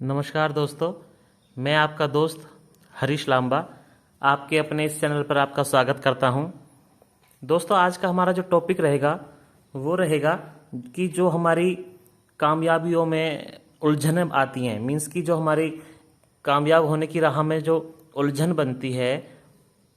नमस्कार दोस्तों, मैं आपका दोस्त हरीश लांबा आपके अपने इस चैनल पर आपका स्वागत करता हूं। दोस्तों, आज का हमारा जो टॉपिक रहेगा वो रहेगा कि जो हमारी कामयाबियों में उलझनें आती हैं, मीन्स कि जो हमारी कामयाब होने की राह में जो उलझन बनती है,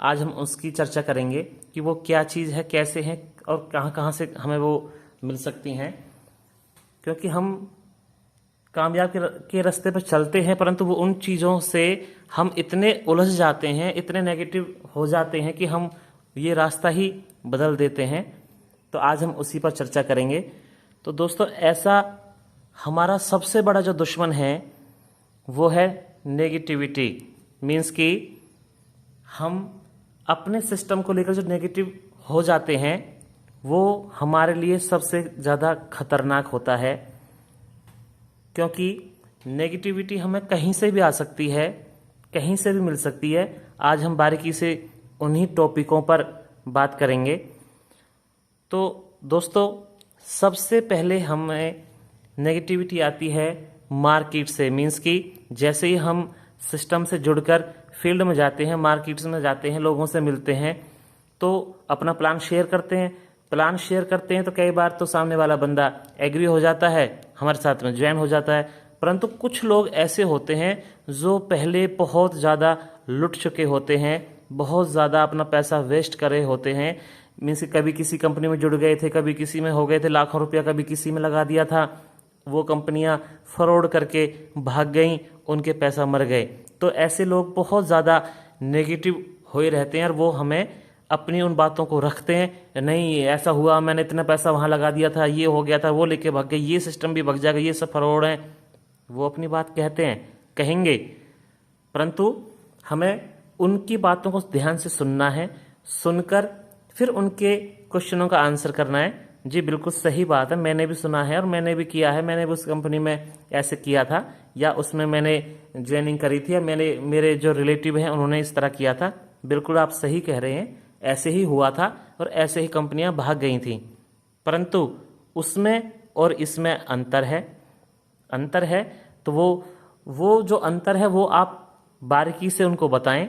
आज हम उसकी चर्चा करेंगे कि वो क्या चीज़ है, कैसे है और कहाँ कहाँ से हमें वो मिल सकती हैं। क्योंकि हम कामयाब के रास्ते पर चलते हैं, परंतु वो उन चीज़ों से हम इतने उलझ जाते हैं, इतने नेगेटिव हो जाते हैं कि हम ये रास्ता ही बदल देते हैं। तो आज हम उसी पर चर्चा करेंगे। तो दोस्तों, ऐसा हमारा सबसे बड़ा जो दुश्मन है वो है नेगेटिविटी। मीन्स कि हम अपने सिस्टम को लेकर जो नेगेटिव हो जाते हैं वो हमारे लिए सबसे ज़्यादा खतरनाक होता है। क्योंकि नेगेटिविटी हमें कहीं से भी आ सकती है, कहीं से भी मिल सकती है। आज हम बारीकी से उन्हीं टॉपिकों पर बात करेंगे। तो दोस्तों, सबसे पहले हमें नेगेटिविटी आती है मार्केट से। मीन्स कि जैसे ही हम सिस्टम से जुड़कर फील्ड में जाते हैं, मार्केट्स में जाते हैं, लोगों से मिलते हैं, तो अपना प्लान शेयर करते हैं। प्लान शेयर करते हैं तो कई बार तो सामने वाला बंदा एग्री हो जाता है, हमारे साथ में ज्वाइन हो जाता है। परंतु कुछ लोग ऐसे होते हैं जो पहले बहुत ज़्यादा लुट चुके होते हैं, बहुत ज़्यादा अपना पैसा वेस्ट करे होते हैं। मीन्स कभी किसी कंपनी में जुड़ गए थे, कभी किसी में हो गए थे, लाखों रुपया कभी किसी में लगा दिया था, वो कंपनियां फ्रॉड करके भाग गईं, उनके पैसा मर गए। तो ऐसे लोग बहुत ज़्यादा नेगेटिव हुए रहते हैं और वो हमें अपनी उन बातों को रखते हैं, नहीं ऐसा हुआ, मैंने इतना पैसा वहाँ लगा दिया था, ये हो गया था, वो लेके भाग गए, ये सिस्टम भी भाग जाएगा, ये सब फ्रॉड है। वो अपनी बात कहते हैं, कहेंगे, परंतु हमें उनकी बातों को ध्यान से सुनना है। सुनकर फिर उनके क्वेश्चनों का आंसर करना है। जी बिल्कुल सही बात है, मैंने भी सुना है और मैंने भी किया है, मैंने भी उस कंपनी में ऐसे किया था, या उसमें मैंने ज्वाइनिंग करी थी, या मेरे जो रिलेटिव हैं उन्होंने इस तरह किया था। बिल्कुल आप सही कह रहे हैं, ऐसे ही हुआ था और ऐसे ही कंपनियां भाग गई थी। परंतु उसमें और इसमें अंतर है। तो वो जो अंतर है वो आप बारीकी से उनको बताएं।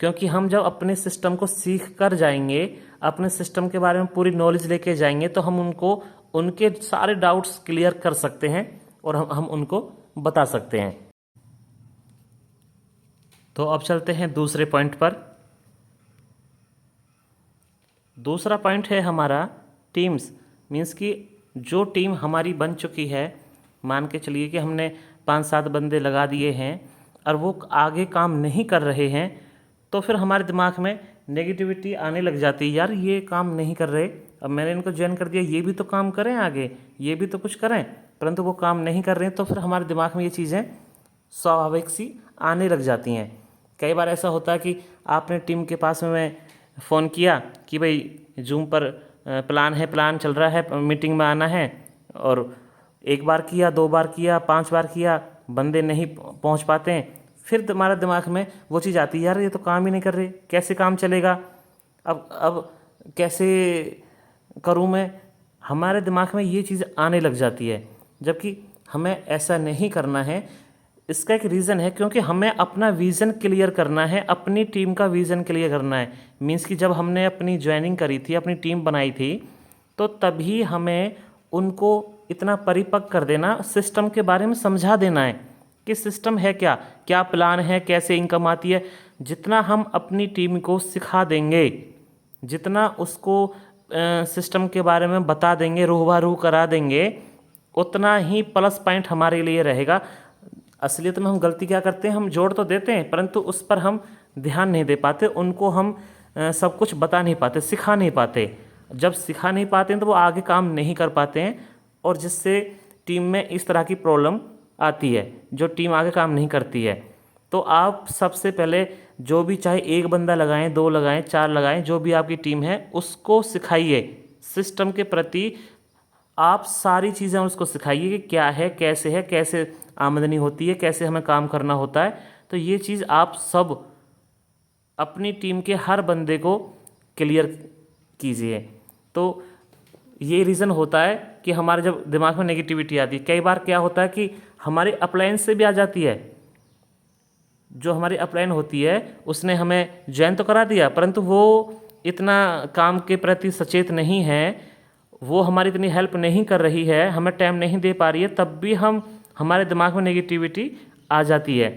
क्योंकि हम जब अपने सिस्टम को सीख कर जाएंगे, अपने सिस्टम के बारे में पूरी नॉलेज लेके जाएंगे, तो हम उनको उनके सारे डाउट्स क्लियर कर सकते हैं और हम उनको बता सकते हैं। तो अब चलते हैं दूसरे पॉइंट पर। दूसरा पॉइंट है हमारा टीम्स। मीन्स कि जो टीम हमारी बन चुकी है, मान के चलिए कि हमने 5-7 बंदे लगा दिए हैं और वो आगे काम नहीं कर रहे हैं, तो फिर हमारे दिमाग में नेगेटिविटी आने लग जाती है, यार ये काम नहीं कर रहे, अब मैंने इनको ज्वाइन कर दिया, ये भी तो काम करें आगे, ये भी तो कुछ करें, परंतु वो काम नहीं कर रहे हैं। तो फिर हमारे दिमाग में ये चीज़ें स्वाभाविक सी आने लग जाती हैं। कई बार ऐसा होता है कि आपने टीम के पास में फ़ोन किया कि भाई जूम पर प्लान चल रहा है, मीटिंग में आना है, और एक बार किया, 2 बार किया, 5 बार किया, बंदे नहीं पहुंच पाते हैं। फिर तुम्हारा दिमाग में वो चीज़ आती है, यार ये तो काम ही नहीं कर रहे, कैसे काम चलेगा, अब कैसे करूं मैं। हमारे दिमाग में ये चीज़ आने लग जाती है, जबकि हमें ऐसा नहीं करना है। इसका एक रीज़न है, क्योंकि हमें अपना विज़न क्लियर करना है, अपनी टीम का विज़न क्लियर करना है। मीन्स कि जब हमने अपनी ज्वाइनिंग करी थी, अपनी टीम बनाई थी, तो तभी हमें उनको इतना परिपक्व कर देना, सिस्टम के बारे में समझा देना है कि सिस्टम है क्या, क्या प्लान है, कैसे इनकम आती है। जितना हम अपनी टीम को सिखा देंगे, जितना उसको सिस्टम के बारे में बता देंगे, रूबरू करा देंगे, उतना ही प्लस पॉइंट हमारे लिए रहेगा। असलियत में हम गलती क्या करते हैं, हम जोड़ तो देते हैं, परंतु उस पर हम ध्यान नहीं दे पाते, उनको हम सब कुछ बता नहीं पाते, सिखा नहीं पाते। जब सिखा नहीं पाते हैं तो वो आगे काम नहीं कर पाते हैं, और जिससे टीम में इस तरह की प्रॉब्लम आती है, जो टीम आगे काम नहीं करती है। तो आप सबसे पहले जो भी, चाहे एक बंदा लगाएं, 2 लगाएं, 4 लगाएं, जो भी आपकी टीम है उसको सिखाइए सिस्टम के प्रति। आप सारी चीज़ें उसको सिखाइए कि क्या है, कैसे आमदनी होती है, कैसे हमें काम करना होता है। तो ये चीज़ आप सब अपनी टीम के हर बंदे को क्लियर कीजिए। तो ये रीज़न होता है कि हमारे जब दिमाग में नेगेटिविटी आती है, कई बार क्या होता है कि हमारे अपलाइन से भी आ जाती है। जो हमारी अपलाइन होती है उसने हमें ज्वाइन तो करा दिया, परंतु वो इतना काम के प्रति सचेत नहीं है, वो हमारी इतनी हेल्प नहीं कर रही है, हमें टाइम नहीं दे पा रही है, तब भी हमारे दिमाग में नेगेटिविटी आ जाती है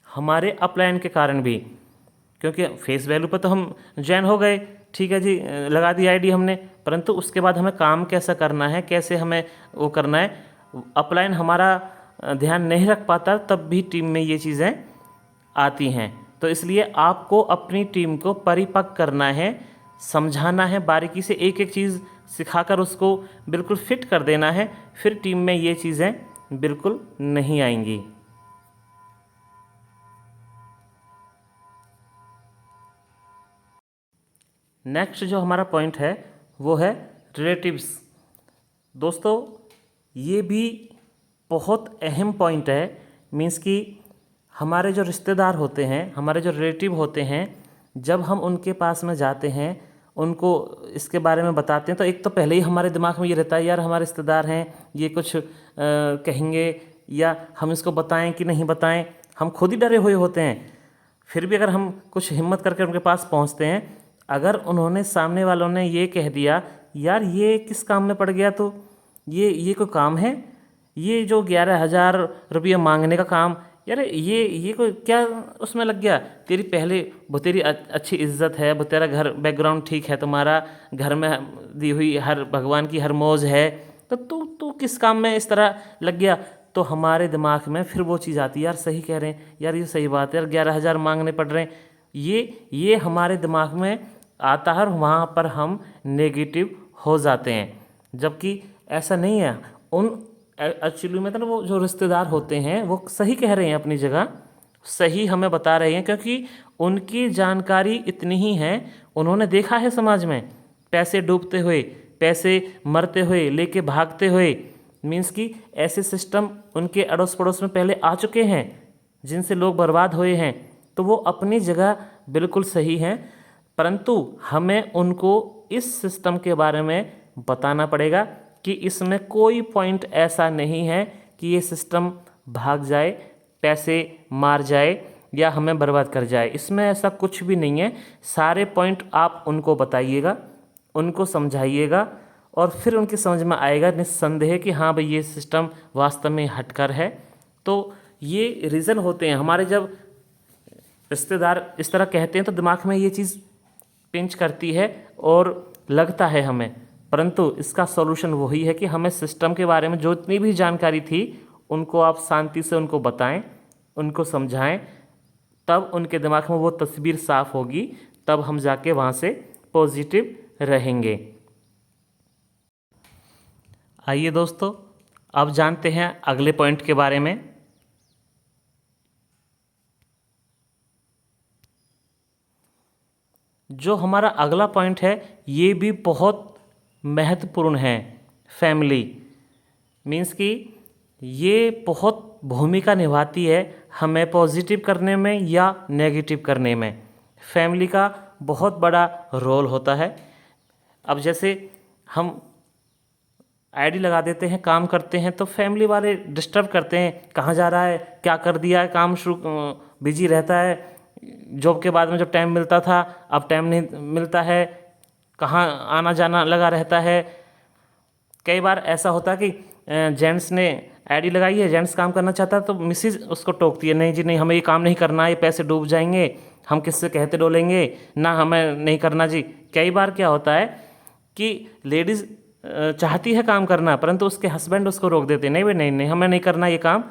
हमारे अपलाइन के कारण भी। क्योंकि फेस वैल्यू पर तो हम ज्वाइन हो गए, ठीक है जी, लगा दी आईडी हमने, परंतु उसके बाद हमें काम कैसा करना है, कैसे हमें वो करना है, अपलाइन हमारा ध्यान नहीं रख पाता, तब भी टीम में ये चीज़ें आती हैं। तो इसलिए आपको अपनी टीम को परिपक्व करना है, समझाना है, बारीकी से एक एक चीज़ सिखाकर उसको बिल्कुल फिट कर देना है, फिर टीम में ये चीज़ें बिल्कुल नहीं आएंगी। नेक्स्ट जो हमारा पॉइंट है वो है रिलेटिव्स। दोस्तों ये भी बहुत अहम पॉइंट है। मीन्स कि हमारे जो रिश्तेदार होते हैं, हमारे जो रिलेटिव होते हैं, जब हम उनके पास में जाते हैं, उनको इसके बारे में बताते हैं, तो एक तो पहले ही हमारे दिमाग में ये रहता है यार हमारे रिश्तेदार हैं, ये कुछ कहेंगे या हम इसको बताएं कि नहीं बताएं, हम खुद ही डरे हुए होते हैं। फिर भी अगर हम कुछ हिम्मत करके उनके पास पहुंचते हैं, अगर उन्होंने सामने वालों ने ये कह दिया यार ये किस काम में पड़ गया, तो ये कोई काम है, ये जो 11,000 रुपये मांगने का काम, यार ये कोई क्या उसमें लग गया, तेरी पहले वो तेरी अच्छी इज्जत है, वो तेरा घर बैकग्राउंड ठीक है, तुम्हारा घर में दी हुई हर भगवान की हर मौज है, तो तू किस काम में इस तरह लग गया। तो हमारे दिमाग में फिर वो चीज़ आती है यार सही कह रहे हैं, यार ये सही बात है, यार 11,000 मांगने पड़ रहे हैं, ये हमारे दिमाग में आता है और वहाँ पर हम नेगेटिव हो जाते हैं। जबकि ऐसा नहीं है, उन एक्चुअली में तो वो जो रिश्तेदार होते हैं वो सही कह रहे हैं, अपनी जगह सही हमें बता रहे हैं, क्योंकि उनकी जानकारी इतनी ही है, उन्होंने देखा है समाज में पैसे डूबते हुए, पैसे मरते हुए, लेके भागते हुए। मीन्स कि ऐसे सिस्टम उनके अड़ोस पड़ोस में पहले आ चुके हैं जिनसे लोग बर्बाद हुए हैं। तो वो अपनी जगह बिल्कुल सही हैं, परंतु हमें उनको इस सिस्टम के बारे में बताना पड़ेगा कि इसमें कोई पॉइंट ऐसा नहीं है कि ये सिस्टम भाग जाए, पैसे मार जाए या हमें बर्बाद कर जाए। इसमें ऐसा कुछ भी नहीं है। सारे पॉइंट आप उनको बताइएगा, उनको समझाइएगा, और फिर उनकी समझ में आएगा निस्संदेह कि हाँ भाई ये सिस्टम वास्तव में हटकर है। तो ये रीज़न होते हैं हमारे, जब रिश्तेदार इस तरह कहते हैं तो दिमाग में ये चीज़ पिंच करती है और लगता है हमें, परंतु इसका सॉल्यूशन वही है कि हमें सिस्टम के बारे में जो इतनी भी जानकारी थी उनको आप शांति से उनको बताएं, उनको समझाएं, तब उनके दिमाग में वो तस्वीर साफ होगी, तब हम जाके वहाँ से पॉजिटिव रहेंगे। आइए दोस्तों, अब जानते हैं अगले पॉइंट के बारे में। जो हमारा अगला पॉइंट है ये भी बहुत महत्वपूर्ण है, फैमिली। मीन्स कि ये बहुत भूमिका निभाती है हमें पॉजिटिव करने में या नेगेटिव करने में। फैमिली का बहुत बड़ा रोल होता है। अब जैसे हम आईडी लगा देते हैं, काम करते हैं, तो फैमिली वाले डिस्टर्ब करते हैं, कहाँ जा रहा है, क्या कर दिया है, काम शुरू बिजी रहता है, जॉब के बाद में जब टाइम मिलता था अब टाइम नहीं मिलता है, कहाँ आना जाना लगा रहता है। कई बार ऐसा होता है कि जेंट्स ने आईडी लगाई है, जेंट्स काम करना चाहता है, तो मिसिज उसको टोकती है, नहीं जी नहीं, हमें ये काम नहीं करना, ये पैसे डूब जाएंगे, हम किससे कहते डोलेंगे ना, हमें नहीं करना जी। कई बार क्या होता है कि लेडीज़ चाहती है काम करना, परंतु उसके हस्बैंड उसको रोक देते हैं, नहीं भाई नहीं नहीं, हमें नहीं करना ये काम,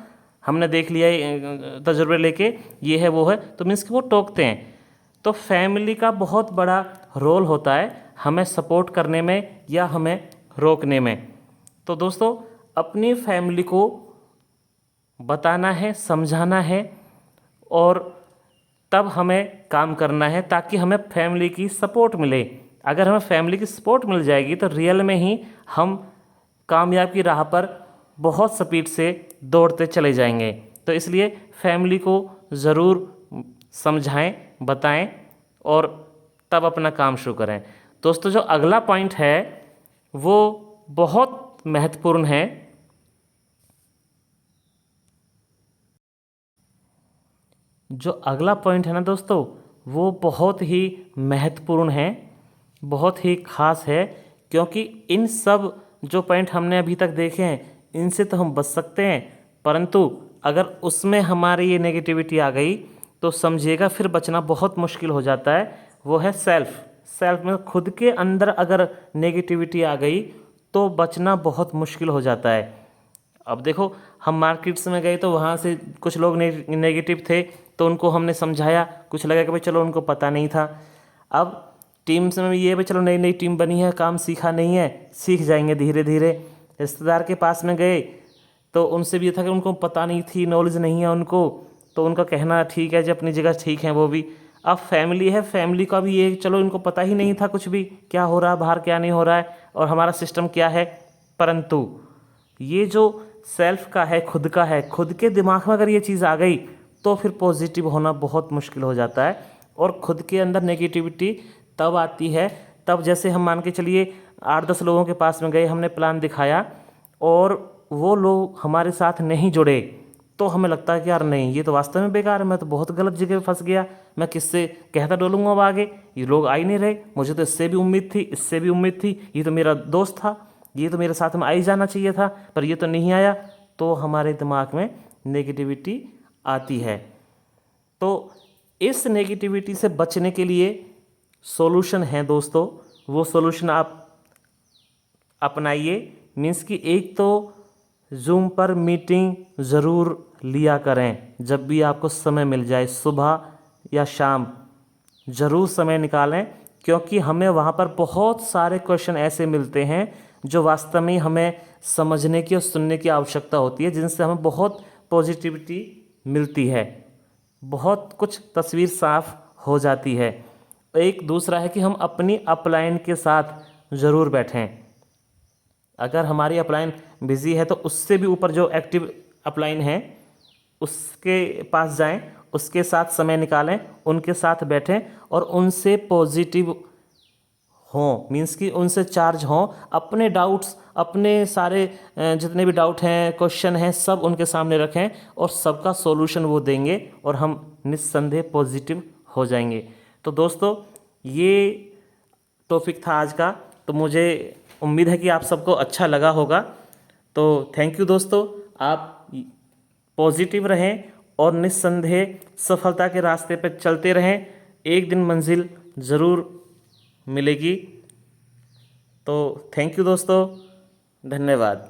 हमने देख लिया तजुर्बे लेके, ये है वो है, तो मीन्स कि वो टोकते हैं। तो फैमिली का बहुत बड़ा रोल होता है हमें सपोर्ट करने में या हमें रोकने में। तो दोस्तों अपनी फैमिली को बताना है, समझाना है, और तब हमें काम करना है ताकि हमें फैमिली की सपोर्ट मिले। अगर हमें फैमिली की सपोर्ट मिल जाएगी तो रियल में ही हम कामयाब की राह पर बहुत स्पीड से दौड़ते चले जाएंगे। तो इसलिए फैमिली को ज़रूर समझाएं, बताएं और तब अपना काम शुरू करें। दोस्तों जो अगला पॉइंट है वो बहुत महत्वपूर्ण है। जो अगला पॉइंट है ना दोस्तों, वो बहुत ही महत्वपूर्ण है, बहुत ही खास है, क्योंकि इन सब जो पॉइंट हमने अभी तक देखे हैं इनसे तो हम बच सकते हैं, परंतु अगर उसमें हमारी ये नेगेटिविटी आ गई तो समझिएगा फिर बचना बहुत मुश्किल हो जाता है। वो है सेल्फ में खुद के अंदर अगर नेगेटिविटी आ गई तो बचना बहुत मुश्किल हो जाता है। अब देखो, हम मार्केट्स में गए तो वहाँ से कुछ लोग नेगेटिव थे तो उनको हमने समझाया, कुछ लगा कि भाई चलो उनको पता नहीं था। अब टीम्स में ये भाई चलो नई नई टीम बनी है, काम सीखा नहीं है, सीख जाएंगे धीरे धीरे। रिश्तेदार के पास में गए तो उनसे भी ये था कि उनको पता नहीं थी, नॉलेज नहीं है उनको, तो उनका कहना ठीक है जी, अपनी जगह ठीक है वो भी। अब फैमिली है, फैमिली का भी ये चलो इनको पता ही नहीं था कुछ भी, क्या हो रहा है बाहर क्या नहीं हो रहा है और हमारा सिस्टम क्या है, परंतु ये जो सेल्फ का है, खुद का है, खुद के दिमाग में अगर ये चीज़ आ गई तो फिर पॉजिटिव होना बहुत मुश्किल हो जाता है। और खुद के अंदर नेगेटिविटी तब आती है, तब जैसे हम मान के चलिए 8-10 लोगों के पास में गए, हमने प्लान दिखाया और वो लोग हमारे साथ नहीं जुड़े, तो हमें लगता है कि यार नहीं, ये तो वास्तव में बेकार है, मैं तो बहुत गलत जगह फंस गया, मैं किससे कहता डोलूंगा अब आगे, ये लोग आ ही नहीं रहे, मुझे तो इससे भी उम्मीद थी, इससे भी उम्मीद थी, ये तो मेरा दोस्त था, ये तो मेरे साथ में आ ही जाना चाहिए था, पर ये तो नहीं आया। तो हमारे दिमाग में नेगेटिविटी आती है। तो इस नेगेटिविटी से बचने के लिए सॉल्यूशन है दोस्तों, वो सॉल्यूशन आप अपनाइए। मीन्स कि एक तो जूम पर मीटिंग ज़रूर लिया करें, जब भी आपको समय मिल जाए, सुबह या शाम ज़रूर समय निकालें, क्योंकि हमें वहाँ पर बहुत सारे क्वेश्चन ऐसे मिलते हैं जो वास्तव में हमें समझने की और सुनने की आवश्यकता होती है, जिनसे हमें बहुत पॉजिटिविटी मिलती है, बहुत कुछ तस्वीर साफ हो जाती है। एक दूसरा है कि हम अपनी अपलाइन के साथ ज़रूर बैठें। अगर हमारी अपलाइन बिजी है तो उससे भी ऊपर जो एक्टिव अपलाइन है उसके पास जाएं, उसके साथ समय निकालें, उनके साथ बैठें और उनसे पॉजिटिव हों, मीन्स कि उनसे चार्ज हों, अपने डाउट्स, अपने सारे जितने भी डाउट हैं, क्वेश्चन हैं, सब उनके सामने रखें और सबका सॉल्यूशन वो देंगे और हम निस्संदेह पॉजिटिव हो जाएंगे। तो दोस्तों, ये टॉपिक था आज का, तो मुझे उम्मीद है कि आप सबको अच्छा लगा होगा। तो थैंक यू दोस्तों, आप पॉजिटिव रहें और निस्संदेह सफलता के रास्ते पर चलते रहें, एक दिन मंजिल ज़रूर मिलेगी। तो थैंक यू दोस्तों, धन्यवाद।